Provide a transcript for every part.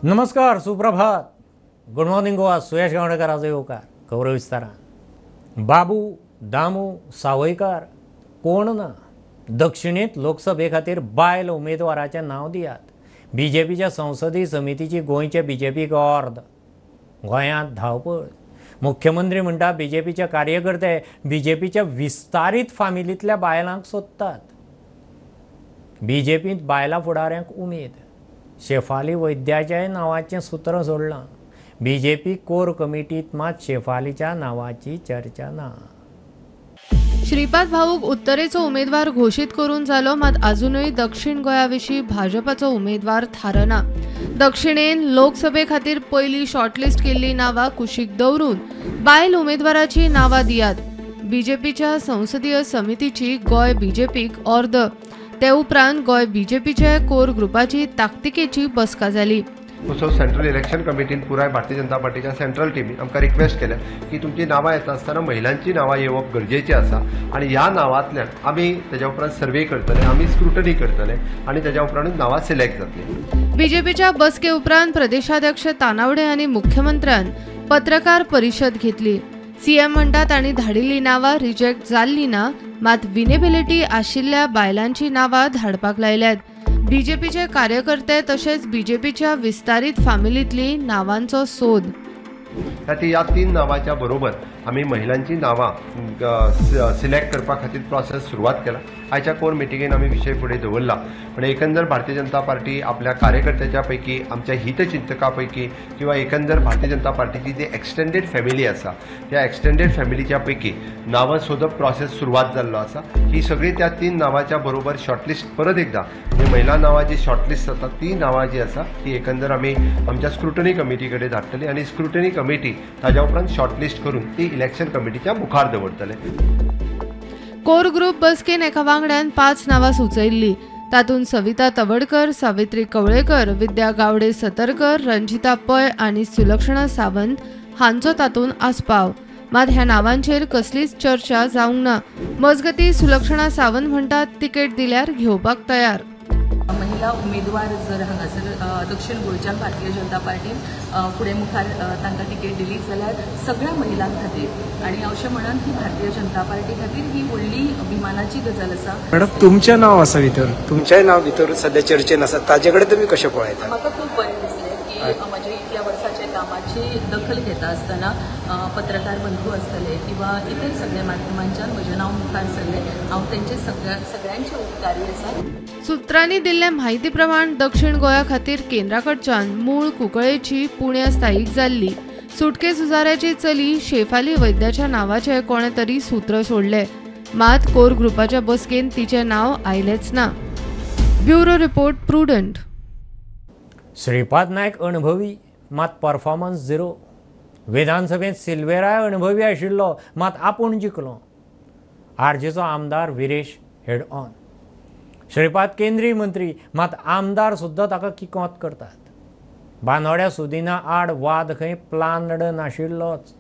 नमस्कार, सुप्रभात. Good morning Goa. Suyash Gawadekar आज येवकार खबरो विस्तारान. बाबू दामू सावयकार कोण ना. दक्षिणेंत लोकसभे खातीर बायल उमेदवाराचें नांव दियात. बीजेपीच्या संसदीय समितीची गोंयचे बीजेपीक अर्द. गोंयांत धांवपळ. मुख्यमंत्री म्हणटा बीजेपीचे कार्यकर्ते बीजेपीच्या विस्तारीत फामिलींतल्या बायलांक सोदतात. बीजेपींत बायलां फुडाऱ्यांक उमेद. शेफाली वैद्याच्या नांवाचें सूत्र सोडलां. बीजेपी कोर कमिटीत मात शेफालीच्या नांवाची चर्चा ना. श्रीपाद भाऊक उत्तरेचो उमेदवार घोषीत करून जालो, मात अजूनही दक्षिण गोंयाविशीं भाजपाचो उमेदवार थारना. दक्षिणेन लोकसभे खातीर पयली शॉर्टलिस्ट केल्ली नांवां कुशीक दवरून बायल उमेदवाराची नांवां दियात. बीजेपीच्या संसदीय समितीची गोंय बीजेपीक अर्द. ते उपरांत गोंय बीजेपीचे कोर ग्रुपाची ताकतिकेची बसका जाली. सो सेंट्रल इलेक्शन कमिटीन पुराय भारतीय जनता पार्टीच्या सेंट्रल टीमी आमकां रिक्वेस्ट केल्या की तुमची नांवां येता आसतना महिलांची नांवां येवप गरजेचें आसा आनी ह्या नांवांतल्यान आमी तेज्या उपरांत सर्वे करतले, आमी स्क्रुटनी करतले आनी तेज्या उपरांत नांवां सिलेक्ट जातली. बीजेपीच्या बसके उपरांत प्रदेशाध्यक्ष तानावडे आनी मुख्यमंत्र्यान पत्रकार परिशद घेतली. सीएम म्हणटा तांणी धाडिल्लीं नांवां रिजेक्ट जाल्लीं ना, मात विनेबिलिटी आशिल्ल्या बायलांची नांवां धाडपाक लायल्यात. बीजेपीचे कार्यकर्ते तशेंच बीजेपीच्या विस्तारीत फामिलींतली नांवांचो सोद. ह्या तीन नांवांच्या बरोबर आमी महिलांची नांवां सिलेक्ट करपा खातीर प्रोसेस सुरवात केला. आयच्या कोर मिटिंगेन आमी विशय फुडें दवरला. पण एकंदर भारतीय जनता पार्टी आपल्या कार्यकर्त्याच्या पैकी, आमच्या हितचिंतका पैकी किंवा एकंदर भारतीय जनता पार्टीची जी एक्सटेंडेड फॅमिली आसा त्या एक्सटेंडेड फॅमिलीच्या पैकी नांवां सोदप प्रोसेस सुरवात जाल्लो आसा. ही सगळी त्या तीन नांवांच्या बरोबर शॉर्टलिस्ट परत एकदा म्हणजे महिला नांवांची शॉर्टलिस्ट जाता ती नांवां जी आसा ती एकंदर आमी आमच्या स्क्रुटनी कमिटी कडेन धाडटली आनी स्क्रुटनी कमिटी ताज्या उपरांत शॉर्टलिस्ट करून ती इलेक्शन कमिटीच्या मुखार दवरतले. कोर ग्रुप बसकेन एका वांगड्यान 5 नांवां सुचयल्लीं. तातूंत सविता तवडकर, सावित्री कवळेकर, विद्या गावडे सतरकर, रंजिता पै आनी सुलक्षणा सावंत हांचो तातूंत आस्पाव. मात ह्या नांवांचेर कसलीच चर्चा जावंक ना. मजगतीं सुलक्षणा सावंत म्हणटात तिकेट दिल्यार घेवपाक तयार. महिला उमेदवार जर हांगासर दक्षिण गोंयच्या भारतीय जनता पार्टीन फुडें मुखार तांकां तिकेट दिली जाल्यार सगळ्या महिलां खातीर आनी अशें म्हणन की भारतीय जनता पार्टी खातीर ही व्हडली अभिमानाची गजाल आसा. मॅडम, तुमचें नांव आसा भितर, तुमचेंय नांव भितर सध्या चर्चेन आसा, ताजे कडेन तुमी कशें पळयता? म्हाका खूब बरें दिसलें की म्हज्या इतल्या वर्साच्या कामाची दखल घेता आसतना पत्रकार बंधू आसतले किंवा इतर सगळ्या माध्यमांच्यान म्हजें नांव मुखार सरलें. हांव तेंचे सगळ्यांचे उपकारी आसा. सुत्रांनी दिल्ले म्हायती प्रमाण दक्षिण गोंया खातीर केंद्रा कडच्यान मूळ कुंकळेची पुण्या स्थायीक जाल्ली सुटके सुजाऱ्याची चली शेफाली वैद्याच्या नांवाचे कोणे तरी सूत्र सोडले. मात कोर ग्रुपाच्या बसकेन तिचें नांव आयलेंच ना. Bureau report Prudent. Shripad Naik अणभवी मात परफॉर्मन्स झिरो. विधानसभेत सिल्वेराय अणभवी आशिल्लो मात आपूण जिखलो. आरजेचो आमदार विरेश हेड ऑन. श्रीपाद केंद्रीय मंत्री मात आमदार सुद्दां ताका किकोंत करतात. बानोड्या सुदिना आड वाद खंय प्लान्ड नाशिल्लोच.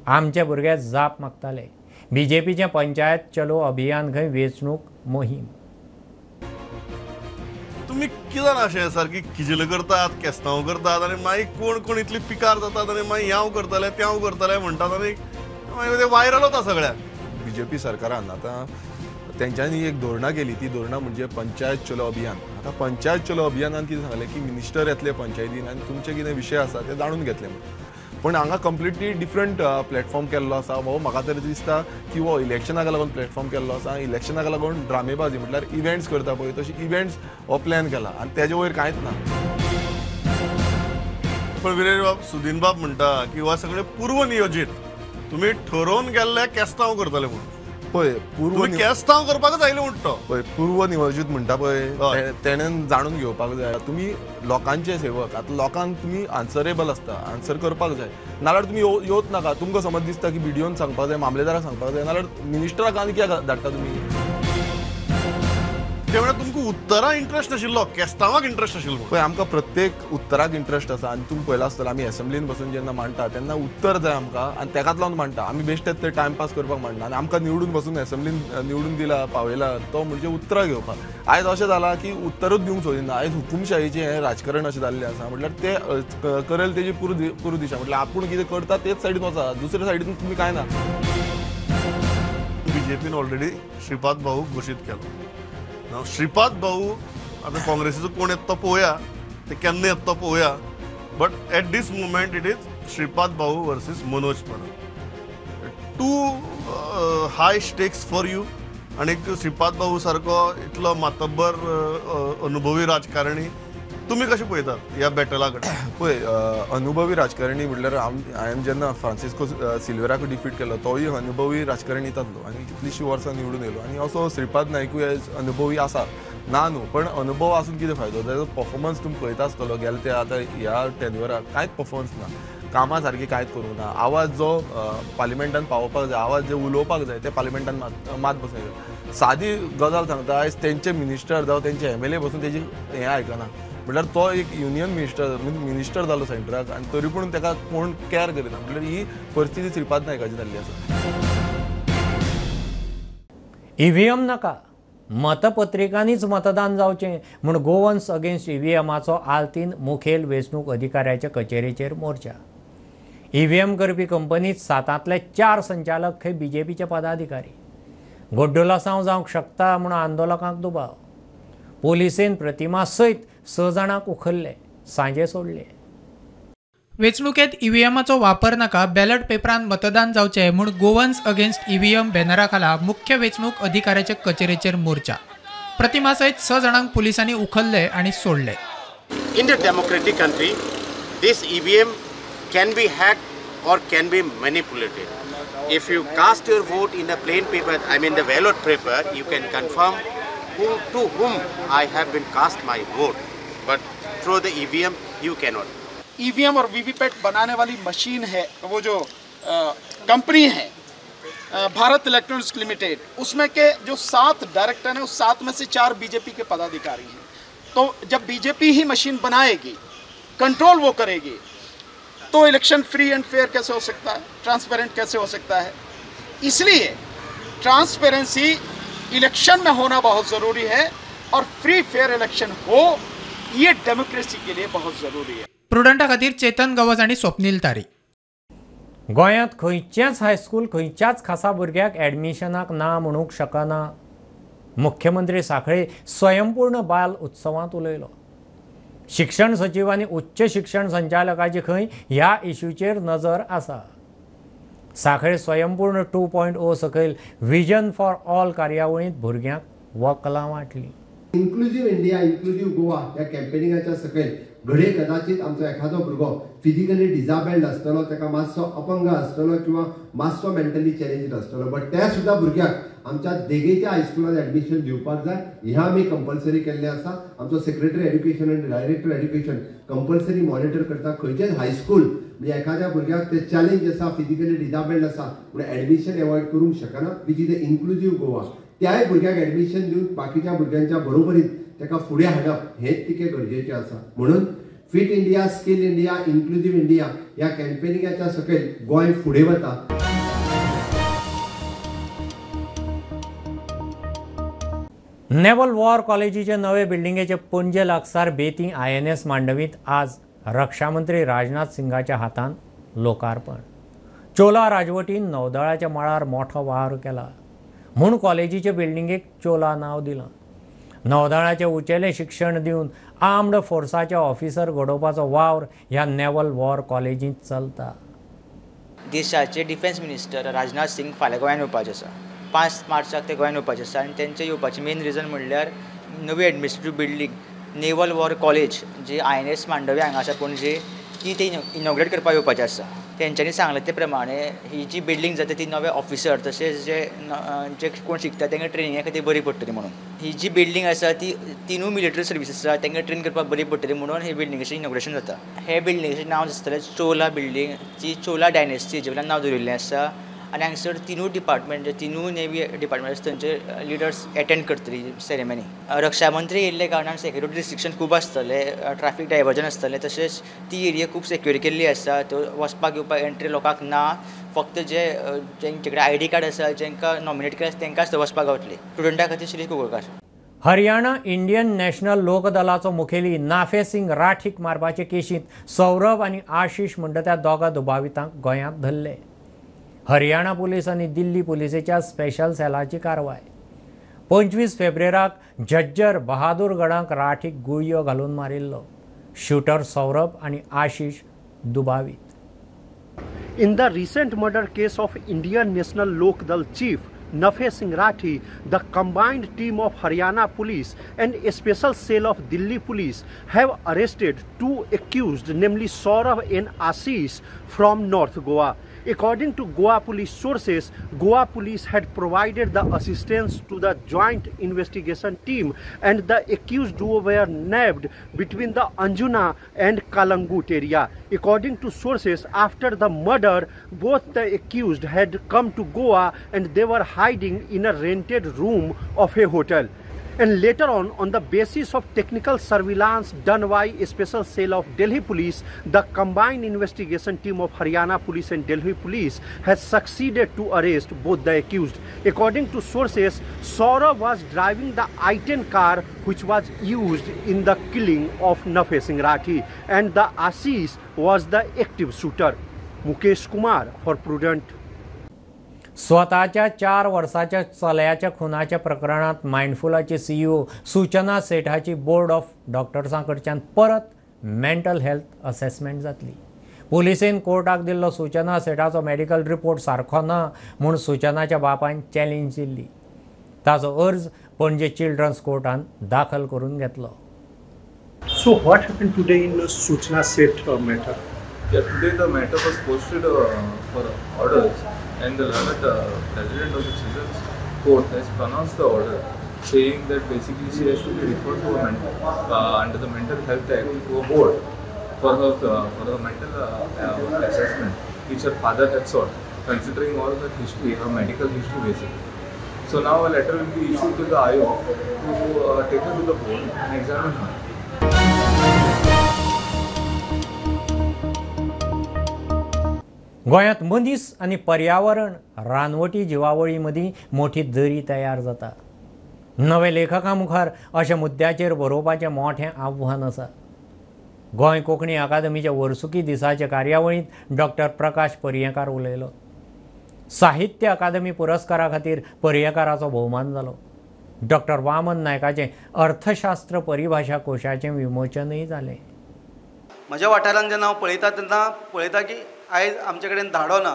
आमचे भुरगे जाप मागताले. बीजेपीचें पंचायत चलो अभियान खंय वेंचणूक मोहीम. तुम्ही कितें अशें सारकी किजिल करतात, केस्तांव करतात आनी मागीर कोण कोण इतली पिकार जातात आनी मागीर ह्याव करतले त्याव करतले म्हणटात आनी मागीर ते वायरल वता सगळ्याक. बीजेपी सरकारान आतां तेंच्यांनी एक धोरणां केली. ती धोरणां म्हणजे पंचायत चलो अभियान. आतां पंचायत चलो अभियानान कितें सांगलें की मिनिस्टर येतले पंचायतीन आनी तुमचे कितें विशय आसा ते जाणून घेतले. पण हांगा कंप्लिटली डिफरंट प्लॅटफॉर्म केल्लो आसा. हो म्हाका तरी दिसता की हो इलेक्शनाक लागून प्लॅटफॉर्म केल्लो आसा. इलेक्शनाक लागून ड्रामेबाजी म्हटल्यार इव्हेंट्स करता पळय तशी इव्हेंट्स हो प्लॅन केला आनी तेजे वयर कांयच ना. पण विरेश बाब, सुदीन बाब म्हणटा की हो सगळें पूर्व नियोजीत. तुम्ही ठरोवन गेल्ले केस्तांव करतले म्हणून पळय. केस्तांव करपाकच आयले म्हणटा पळय. पूर्व नियोजीत म्हणटा पळय तेणेन जाणून घेवपाक जाय. तुमी लोकांचे सेवक. आतां लोकांक तुमी आन्सरेबल आसता, आन्सर करपाक जाय. नाल्यार तुमी येवच नाका. तुमकां समज दिसता की बीडीओन सांगपाक जाय, मामलेदाराक सांगपाक जाय, नाल्यार मिनिस्टराक आनी कित्याक धाडटा तुमी? ते म्हणल्यार तुमकां तुमकां उत्तरां इंट्रस्ट नाशिल्लो, क्रिस्तांवाक इंट्रस्ट आशिल्लो. पळय आमकां प्रत्येक उत्तराक इंट्रस्ट आसा आनी तुमी पळयला आसतलो आमी एसेंब्लीन बसून जेन्ना मांडटा तेन्ना उत्तर जाय आमकां आनी तेकाच लावन मांडटा. आमी बेश्टेच ते टायमपास करपाक मांडना आनी आमकां निवडून बसून एसेंब्लीन निवडून दिला पावयला तो म्हणजे उतरां घेवपाक. आयज अशें जालां की उत्तरूच दिवंक सोदिना. आयज हुकुमशाहीचें हें राजकारण अशें जाल्लें आसा. म्हटल्यार ते करेल तेजी पुरो दिशा. म्हटल्यार आपूण कितें करता तेच सायडीन वचा, दुसरे सायडीन तुमी कांय ना. बीजेपीन ऑलरेडी श्रीपाद भाऊक घोशीत केलो. श्रीपाद भाऊ आता काँग्रेसीचो कोण येता तो पळोवया, ते केन्ना येता तो पळोवया. But at this moment it is Shripad भाऊ versus Manoj Parab. Too high stakes for you. आणि श्रीपाद भाऊ सारको इतलो मातब्बर अनुभवी राजकारणी तुम्ही कशें पळयतात ह्या बॅटला कडेन? पळय अनुभवी राजकारणी म्हटल्यार हांवें जेन्ना फ्रांसिस्को सिल्वेराक डिफीट केलो तोय अनुभवी राजकारणी तातलो आनी कितलींशीं वर्सां निवडून येयलो. आनी असो श्रीपाद नायकूय अनुभवी आसा ना न्हू, पण अनुभव आसून कितें फायदो? ताजो परफॉर्मन्स तुमी पळयता आसतलो गेल्या ते आतां ह्या टेन्युअराक कांयच परफॉर्मन्स ना, कामां सारकी कांयच करूंक ना. आवाज जो पार्लिमेंटान पावोवपाक जाय, आवाज जे उलोवपाक जाय ते पार्लिमेंटान मात बसयले. सादी गजाल सांगता, आयज तेंचे मिनिस्टर जावं तेंचे MLA बसून तेजी हें आयकना. म्हटल्यार तो एक युनियन मिनिस्टर जालो सेंटराक आनी तरी पूण ताका कोण केअर करिना. म्हटल्यार ही परिस्थिती श्रीपाद नायकाची जाल्ली आसा. EVM नाका, मतपत्रिकांनीच मतदान जावचें म्हूण गोवन्स अगेन्स्ट EVMाचो आल्तीन मुखेल वेंचणूक अधिकाऱ्याचे कचेरेचेर मोर्चा. EVM करपी कंपनीत 7तले 4 संचालक हे BJPचे पदाधिकारी. गड्डोलासांव जावंक शकता म्हूण आंदोलकांक दुबाव. पोलिसेन प्रतिमा सयत 6 जाणांक उखल्ले, सांजे सोडले. वेंचणुकेंत EVMाचो वापर नाका, बॅलट पेपरान मतदान जावचें म्हूण गोवन्स अगेन्स्ट EVM बॅनरा खाला मुख्य वेंचणूक अधिकाऱ्याचे कचेरेचेर मोर्चा. प्रतिमा सयत 6 जाणांक पुलिसांनी उखल्ले आनी सोडले. In a democratic country, this EVM can be hacked or can be manipulated. If you cast your vote in the plain paper, I mean the ballot paper, you can confirm to whom I have been cast my vote. But through the EVM, you cannot. EVM और VVPAT बनाने वाली machine है, वो जो company है Bharat electronics limited, उसमें के जो 7 director हैं उस 7 में से 4 बीजेपी के पदाधिकारी हैं. तो जब बीजेपी ही मशीन बनाएगी, कंट्रोल वो करेगी, तो इलेक्शन फ्री एंड फेयर कैसे हो सकता है, ट्रांसपेरेंट कैसे हो सकता है? इसलिए ट्रांसपेरेंसी इलेक्शन में होना बहुत ज़रूरी है और फ्री फेयर इलेक्शन हो, ये डेमोक्रेसी के लिए बहुत ज़रूरी है. प्रुडंटा खातीर चेतन गवस आनी स्वप्नील तारी. गोंयांत खंयचेंच हायस्कूल खंयच्याच खासा भुरग्याक ॲडमिशनाक ना म्हणूंक शकना. मुख्यमंत्री सांखळे स्वयंपूर्ण बाल उत्सवांत उलयलो. शिक्षण सचिव आनी उच्च शिक्षण संचालकाची खंय ह्या इश्यूचेर नजर आसा. सांखळे स्वयंपूर्ण 2.0 सकयल विजन फॉर ऑल कार्यावळींत भुरग्यांक वक्लां वांटलीं. इन्क्लुझिव्ह इंडिया, इन्क्लुझिव्ह गोवा ह्या कॅम्पेनिंगाच्या सकयल घडे कदाचित आमचो एखादो भुरगो फिजिकली डिजाबल्ड आसतलो, ताका मातसो अपंग आसतलो किंवा मातसो मेंटली चॅलेंजीड आसतलो, बट त्या सुद्धा भुरग्याक आमच्या देगेच्या हायस्कुलांत ॲडमिशन दिवपाक जाय. ह्या आमी कंपल्सरी केल्लें आसा. आमचो सेक्रेटरी एड्युकेशन आनी डायरेक्टर एड्युकेशन कंपल्सरी मॉनिटर करता. खंयचेच हायस्कूल म्हणजे एखाद्या भुरग्याक ते चॅलेंज आसा, फिजिकली डिजाबल्ड आसा म्हणून ॲडमिशन एवॉयड करूंक शकना. Which is the inclusive Goa. त्याय भुरग्याक ॲडमिशन दिवन बाकीच्या भुरग्यांच्या बरोबरीत ताका फुडें हाडप हेच तिके गरजेचें आसा. म्हणून fit India, skill India, inclusive India ह्या कॅम्पेनिंगाच्या सकयल गोंय फुडें वता. नेवल वॉर कॉलेजीचे नवे बिल्डिंगेचे पणजे लागसार बेती INS मांडवीत आज रक्षामंत्री राजनाथ सिंगाच्या हातान लोकार्पण. चोला राजवटीन नौदळाच्या मळार मोठो वावर केला म्हूण कॉलेजीचे बिल्डिंगेक चोला नांव दिलां. नौदळाचें उंचेलें शिक्षण दिवन आर्म्ड फोर्साचे ऑफिसर घडोवपाचो वावर ह्या नेवल वॉर कॉलेजींत चलता. देशाचे डिफेन्स मिनिस्टर राजनाथ सिंग फाल्यां गोंयांत येवपाचे आसा. 5 मार्चाक ते गोंयांत येवपाचे आसा आनी तेंचे येवपाचें मेन रिजन म्हणल्यार नवी administrative building naval war college जी INS मांडवी हांगा आसा पणजे ती ते इनॉग्रेट करपाक येवपाचें आसा. तेंच्यांनी सांगलें ते प्रमाणे ही जी बिल्डींग जाता ती नवे ऑफिसर तशेंच जे कोण शिकता तांकां ट्रेनिंगे खातीर बरी पडटली म्हणून. ही जी बिल्डींग आसा ती 3 मिलिटरी सर्विसीस आसा तांकां ट्रेन करपाक बरी पडटली म्हणून हे बिल्डिंगेचें इनॉग्रेशन जाता. हे बिल्डिंगेचें नांव आसतलें चोला बिल्डींग. जी चोला डायनेस्टी हेजे वयल्यान नांव दवरिल्लें आसा आनी हांगसर तिनूय डिपार्टमेंट जे तिनूय नेवी डिपार्टमेंट आसा थंयचे लिडर्स एटेंड करतली सेरेमनी. रक्षा मंत्री येयल्ले कारणान सेक्युरिटी रिस्ट्रिक्शन खूब आसतले, ट्रॅफिक डायवर्जन आसतले, तशेंच ती एरिया खूब सेक्युअर केल्ली आसा. तो वचपाक येवपाक एंट्री लोकांक ना, फक्त जेंचे कडेन ID कार्ड आसा, जेंकां नॉमिनेट केला तांकांच थंय वचपाक गावतली. स्टुडंटां खातीर श्री कुंकळकार. हरियाणा इंडियन नॅशनल लोकदलाचो मुखेली नाफे सिंग राठीक मारपाचे केशींत सौरभ आनी आशीष म्हणटा त्या दोगा दुबावितांक गोंयांत धरले. हरियाणा पुलीस आनी दिल्ली पुलिसेच्या स्पेशल सेलाची कारवाय. 25 फेब्रुवाराक झज्जर बहादूरगडांत राठीक गुळयो घालून मारिल्लो. शूटर सौरभ आनी आशीष दुबावीत. In the recent murder case of Indian National Lokdal chief Nafe Singh Rathi, the combined team of Haryana police and a special cell of Delhi police have arrested 2 accused, namely Saurav and Ashish from North Goa. According to Goa police sources, Goa police had provided the assistance to the joint investigation team and the accused were nabbed between the Anjuna and Kalangut area. According to sources, after the murder, both the accused had come to Goa and they were hiding in a rented room of a hotel. And later on the basis of technical surveillance done by a special cell of Delhi police, the combined investigation team of Haryana police and Delhi police has succeeded to arrest both the accused. According to sources, Saurav was driving the I-10 car which was used in the killing of Nafe Singh Rathi, and the Ashish was the active shooter. Mukesh Kumar for Prudent. स्वताच्या 4 वर्साच्या चलयाच्या खुनाच्या प्रकरणात माइंडफुलाची CEO सूचना सेठाची board of डॉक्टर्सां कडच्यान परत mental health assessment जातली. पुलिसेन कोर्टाक दिल्लो सूचना सेठाचो medical report सारको ना म्हूण सूचनाच्या बापायन चॅलेंज दिल्ली. ताचो अर्ज पणजे चिल्ड्रन्स कोर्टान दाखल करून घेतलो. So what happened today in Suchna Seth matter? Yeah, today the matter was posted for orders, and the learned president of the Children's Court has pronounced the order, saying that basically she has to be referred to under the Mental Health Act to a board for her mental assessment, which her father had sought, considering all her history, her medical history basically. So now a letter will be issued to the Ayog to take her to the board and examine her. गोंयांत मनीस आनी पर्यावरण रानवटी जिवावळी मदीं मोठी दरी तयार जाता. नवे लेखकां मुखार अशा मुद्द्याचेर बरोवपाचें मोठें आव्हान आसा. गोंय कोंकणी अकादमीच्या वर्सुकी दिसाचे कार्यावळींत डॉक्टर प्रकाश पर्येकार उलयलो. साहित्य अकादमी पुरस्कारा खातीर पर्येकाराचो भोवमान जालो. डॉक्टर वामन नायकाचें अर्थशास्त्र परिभाषा कोशाचें विमोचनय जालें. म्हज्या वाठारांत जेन्ना हांव पळयता की आयज आमचे कडेन धाडो ना,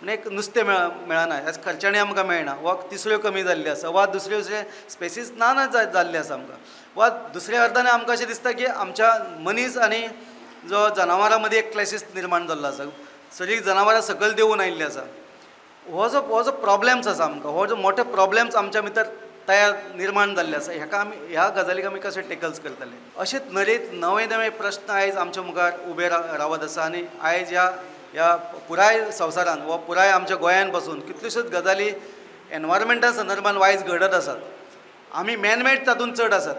म्हणजे एक नुस्तें मेळना, आयज खर्चाणी आमकां मेळना, वा तिसऱ्यो कमी जाल्ली आसा, वा दुसऱ्यो स्पेसीस ना जाल्ली आसा आमकां, वा दुसऱ्या अर्थान आमकां अशें दिसता की आमच्या मनीस आनी जो जनावरां मदीं एक क्लायसीस निर्माण जाल्लो आसा. सगळीं जनावरां सकयल देंवून आयिल्लीं आसा. हो जो प्रॉब्लेम्स आसा आमकां, हो जो मोठे प्रॉब्लेम्स आमच्या भितर तयार निर्माण जाल्ले आसा, ह्या गजालीक आमी कशे टेकल्स करतले. अशेंच नरेंत नवे नवे प्रश्न आयज आमच्या मुखार उबे रावत आसा. आनी आयज ह्या पुराय संवसारान वा पुराय आमच्या गोंयान पासून कितल्योश्योच गजाली एनवायरमेंटा संदर्भान वायज घडत आसात. आमी मॅनमेड तातूंत चड आसात,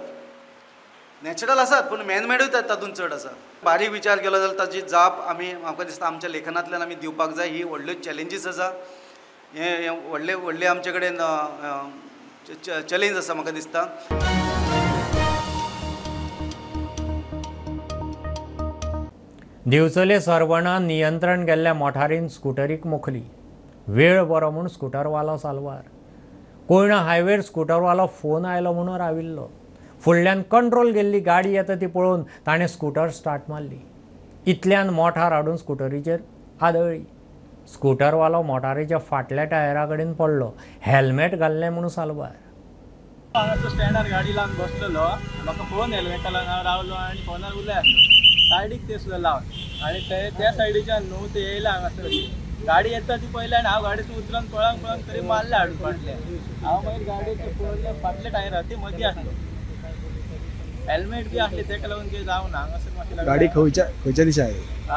नॅचरल आसात पूण मॅनमेडूय तातूंत चड आसा. बारीक विचार केलो जाल्यार ताची जाप म्हाका दिसता आमच्या लेखनांतल्यान आमी दिवपाक जाय. ही व्हडल्यो चॅलेंजीस आसा, हे व्हडले आमचे कडेन चॅलेंज आसा म्हाका दिसता. दिवचले सरवणान नियंत्रण गेल्ल्या मोटारीन स्कुटरीक मोखली. वेळ बरो म्हूण स्कुटरवालो साल्वार. कोयणा हायवेर स्कुटरवालो फोन आयलो म्हणून राविल्लो. फुडल्यान कंट्रोल गेल्ली गाडी येता ती पळोवन ताणें स्कुटर स्टार्ट मारली. इतल्यान मोटार हाडून स्कुटरीचेर आदळ्ळी. स्कुटरवालो मोटारीच्या फाटल्या टायरा कडेन पडलो. हेल्मेट घाल्लें म्हणून साल्वार. हांगासर स्टँडार गाडी लावन बसलेलो, म्हाका फोन हेल्मेटा लागून रावलो आनी फोनार उलय आसलो. सायडीक ते सुद्दां लावन आनी त्या सायडीच्यान न्हू ते येयला हांगासर. गाडी येता ती पयली आनी हांव गाडयेसून उतरोन पळोवंक तरी मारले हाडून फाटले. हांव मागीर गाडयेचे पळयले फाटले टायरा ती मदीं आसलो. हेल्मेट बी आसले तेका लागून कितें जावं ना. हांगासर गाडी खंयच्या दिशा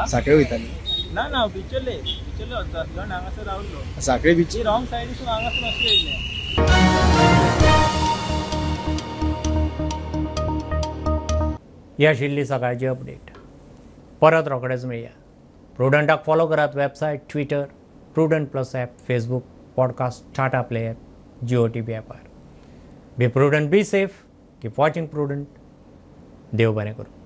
सांकळे वयताली. ना ना बिचोले वचता कारण हांगासर रावलो साखळे बीच रॉंग सायडीसून हांगासून अशें येयलें. ही आशिल्ली सकाळची अपडेट. परत रोखडेच मेळया. प्रुडंटाक फॉलो करात website, Twitter, Prudent plus app, Facebook, podcast, Tata play app, Jio TV ॲपार. Be Prudent, be safe, keep watching Prudent. देव बरें करूं.